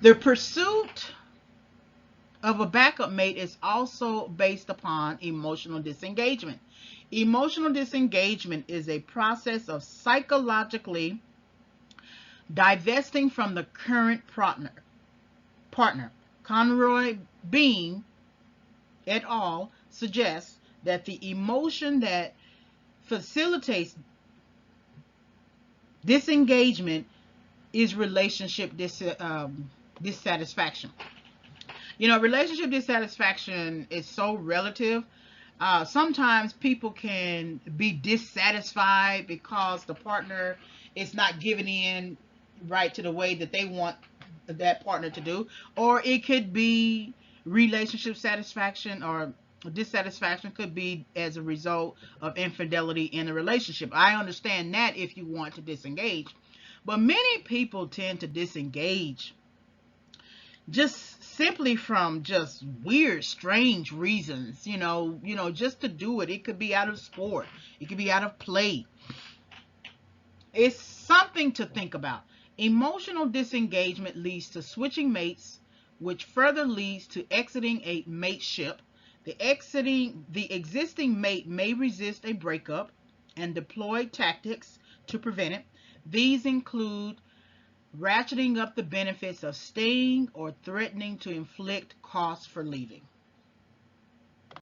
The pursuit of a backup mate is also based upon emotional disengagement. Emotional disengagement is a process of psychologically divesting from the current partner. Conroy Bean et al. Suggests that the emotion that facilitates disengagement is relationship dissatisfaction. You know, relationship dissatisfaction is so relative. Sometimes people can be dissatisfied because the partner is not giving in right to the way that they want that partner to do, or it could be relationship satisfaction or dissatisfaction could be as a result of infidelity in a relationship. I understand that if you want to disengage, but many people tend to disengage just simply from just weird, strange reasons, just to do it. It could be out of sport, it could be out of play. It's something to think about. Emotional disengagement leads to switching mates, which further leads to exiting a mateship. The existing mate may resist a breakup and deploy tactics to prevent it. These include ratcheting up the benefits of staying or threatening to inflict costs for leaving.